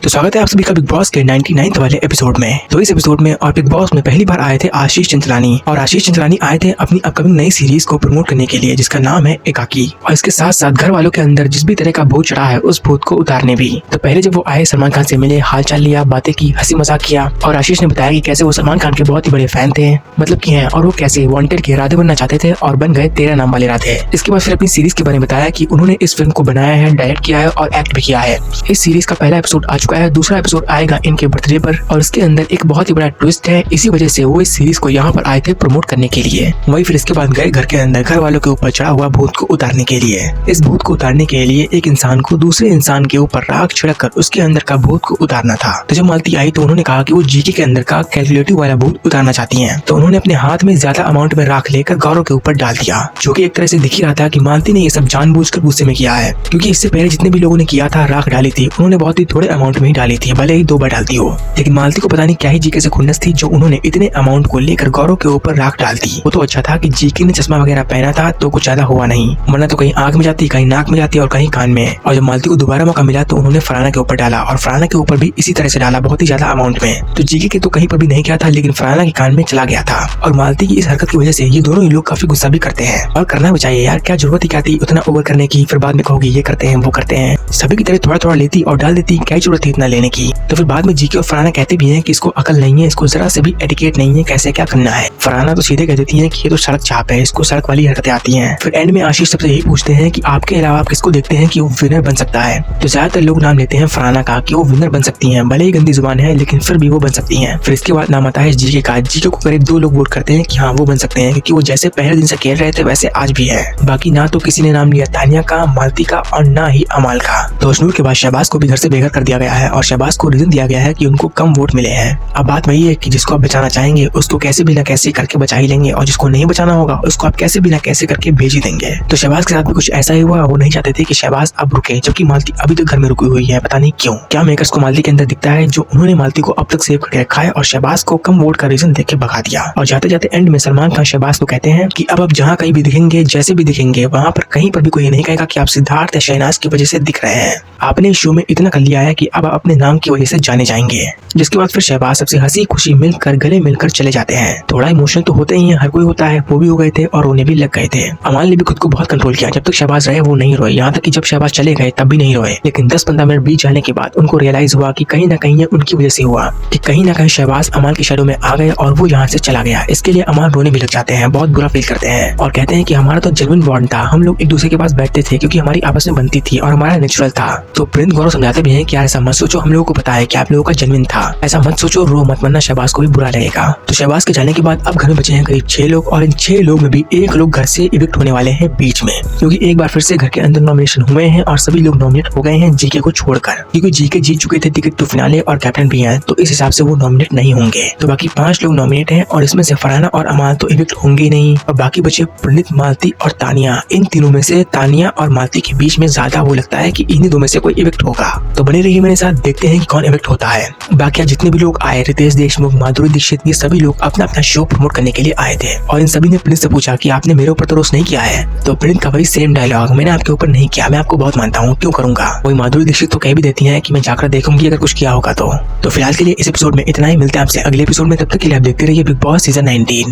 तो स्वागत है आप सभी का बिग बॉस के 99 वाले एपिसोड में। तो इस एपिसोड में और बिग बॉस में पहली बार आए थे आशीष चंचलानी। और आशीष चंचलानी आए थे अपनी अपकमिंग नई सीरीज को प्रमोट करने के लिए जिसका नाम है एकाकी। और इसके साथ साथ घर वालों के अंदर जिस भी तरह का भूत चढ़ा है उस भूत को उतारने भी। तो पहले जब वो आए सलमान खान से मिले, हालचाल लिया, बातें की, हंसी मजाक किया और आशीष ने बताया कि कैसे वो सलमान खान के बहुत ही बड़े फैन थे, मतलब की है, और वो कैसे वांटेड के राधे बनना चाहते थे और बन गए तेरा नाम वाले राधे। इसके बाद फिर अपनी सीरीज के बारे में बताया कि उन्होंने इस फिल्म को बनाया है, डायरेक्ट किया है और एक्ट भी किया है। इस सीरीज का पहला एपिसोड आ चुका है, दूसरा एपिसोड आएगा इनके बर्थडे पर और इसके अंदर एक बहुत ही बड़ा ट्विस्ट है। इसी वजह से वो इस सीरीज को यहाँ पर आए थे प्रमोट करने के लिए। वही फिर इसके बाद गए घर के अंदर घर वालों के ऊपर चढ़ा हुआ भूत को उतारने के लिए। इस भूत को उतारने के लिए एक इंसान को दूसरे इंसान के ऊपर राख छिड़क कर उसके अंदर का भूत को उतारना था। तो जब मालती आई तो उन्होंने कहा कि वो जीके के अंदर का कैलकुलेटिव वाला भूत उतारना चाहती है। तो उन्होंने अपने हाथ में ज्यादा अमाउंट में राख लेकर गौरव के ऊपर डाल दिया, जो कि एक तरह से दिख ही रहा था कि मालती ने ये सब जानबूझकर गुस्से में किया है, क्योंकि इससे पहले जितने भी लोगों ने किया था राख डाली थी उन्होंने बहुत ही थोड़े अमाउंट में ही डाली थी, भले ही 2 बार डालती हो। लेकिन मालती को पता नहीं क्या ही जीके से खुन्नस थी जो उन्होंने इतने अमाउंट को लेकर गौरव के ऊपर राख डाल दी। वो तो अच्छा था कि जीके ने चश्मा वगैरह पहना था तो कुछ ज्यादा हुआ नहीं, वरना तो कहीं आंख में जाती, कहीं नाक में जाती और कहीं कान में। और जब मालती को दोबारा मौका मिला तो उन्होंने फरहाना के ऊपर डाला और फरहाना के ऊपर भी इसी तरह से डाला, बहुत ही ज्यादा अमाउंट में। तो जीके के तो कहीं पर भी नहीं गया था, लेकिन फरहाना के कान में चला गया था। और मालती की इस हरकत की वजह से ये दोनों ही लोग काफी गुस्सा भी करते हैं। और करना भी चाहिए यार, क्या जरूरत ही क्या थी उतना ओवर करने की, फिर बाद में कहोगी ये करते हैं वो करते हैं। सभी की तरह थोड़ा थोड़ा लेती और डाल देती, क्या जरूरत थी इतना लेने की। तो फिर बाद में जीके और फरहाना कहते भी हैं कि इसको अकल नहीं है, इसको जरा से भी एटिकेट नहीं है, कैसे क्या करना है। फरहाना तो सीधे कह देती है कि ये तो सड़क चाप है, इसको सड़क वाली हरकतें आती हैं। फिर एंड में आशीष सबसे यही पूछते हैं कि आपके अलावा आप किसको देखते हैं कि वो विनर बन सकता है। तो ज्यादातर लोग नाम लेते हैं फरहाना का कि वो विनर बन सकती हैं, भले ही गंदी जुबान है लेकिन फिर भी वो बन सकती हैं। फिर इसके बाद नाम आता है जीके का। जीके को करीब 2 लोग वोट करते हैं कि हाँ वो बन सकते हैं, क्योंकि वो जैसे पहले दिन से खेल रहे थे वैसे आज भी है। बाकी ना तो किसी ने नाम लिया तानिया का, मालती का और ना ही अमाल का। तो अशनूर के बाद शहबाज को भी घर से बेघर कर दिया गया है और शहबाज को रीजन दिया गया है कि उनको कम वोट मिले हैं। अब बात वही है कि जिसको आप बचाना चाहेंगे उसको कैसे भी ना कैसे करके बचा ही लेंगे, और जिसको नहीं बचाना होगा उसको आप कैसे भी ना कैसे करके भेज ही देंगे। तो शहबाज के साथ भी कुछ ऐसा ही हुआ। वो नहीं चाहते थे कि शहबाज अब रुके, जबकि मालती अभी तक घर में रुकी हुई है, पता नहीं क्यों। क्या मेकर्स को मालती के अंदर दिखता है जो उन्होंने मालती को अब तक सेव करके रखा है और शहबाज को कम वोट का रीजन देख के भगा दिया। और जाते जाते एंड में सलमान खान शहबाज को कहते हैं कि अब जहाँ कहीं भी दिखेंगे, जैसे भी दिखेंगे, वहाँ पर कहीं पर भी कोई नहीं कहेगा कि आप सिद्धार्थ या शहनाज की वजह से दिख रहे हैं। आपने इस शो में इतना कर लिया है कि अब आप अपने नाम की वजह से जाने जाएंगे। जिसके बाद फिर शहबाज सबसे हंसी खुशी मिलकर गले मिलकर चले जाते हैं। थोड़ा इमोशनल तो होते ही है, हर कोई होता है, वो भी हो गए थे और रोने भी लग गए थे। अमाल ने भी खुद को बहुत कंट्रोल किया, जब तक शहबाज रहे वो नहीं रोए, यहाँ तक कि जब शहबाज चले गए तब भी नहीं रोए। लेकिन 10-15 मिनट बीत जाने के बाद उनको रियलाइज हुआ कि कहीं ना कहीं ये उनकी वजह से हुआ, कि कहीं ना कहीं शहबाज अमाल के शैडो में आ गए और वो यहाँ से चला गया। इसके लिए अमाल रोने भी लग जाते हैं, बहुत बुरा फील करते हैं और कहते हैं कि हमारा तो जेन्युइन बॉन्ड था, हम लोग एक दूसरे के पास बैठते थे क्योंकि हमारी आपस में बनती थी और हमारा नेचुरल था। तो प्रिंस गौरव समझाते भी हैं कि यार ऐसा मत सोचो, हम लोगों को पता है कि आप लोगों का जेन्युइन था, ऐसा मत सोचो, रो मत, वरना शहबाज को भी बुरा लगेगा। तो शहबाज के जाने के बाद अब घर में बचे हैं करीब 6 लोग और इन 6 लोग में भी 1 लोग घर से इविक्ट होने वाले हैं बीच में, क्योंकि एक बार फिर से घर के अंदर नॉमिनेशन हुए हैं और सभी लोग नॉमिनेट हो गए हैं जीके को छोड़कर, क्योंकि जीके जीत चुके थे टिकट टू फिनाले और कैप्टन भी हैं, तो इस हिसाब से वो नॉमिनेट नहीं होंगे। तो बाकी 5 लोग नॉमिनेट हैं और इसमें से फरहाना और अमाल तो इविक्ट होंगे नहीं और बाकी बचे प्रणीत, मालती और तानिया। इन तीनों में से तानिया और मालती के बीच में ज्यादा वो लगता है कि इन्हीं 2 में से कोई इविक्ट होगा। तो बने रहिए मेरे साथ, देखते हैं कि कौन इविक्ट होता है। बाकी जितने भी लोग आए, रितेश देशमुख, माधुरी दीक्षित, ये सभी लोग अपना अपना शो प्रमोट करने के लिए आए थे और इन सभी ने प्रिंस से पूछा कि आपने मेरे ऊपर तो रोस्ट नहीं किया है। तो प्रिंस का वही सेम डायलॉग, मैंने आपके ऊपर नहीं किया, मैं आपको बहुत मानता हूँ, क्यों करूंगा। वही माधुरी दीक्षित तो कह भी देती है कि मैं जाकर देखूंगी अगर कुछ किया होगा तो फिलहाल के लिए इस एपिसोड में इतना ही। मिलते हैं आपसे अगले एपिसोड में, तब तक के लिए आप देखते रहिए बिग बॉस सीजन 19।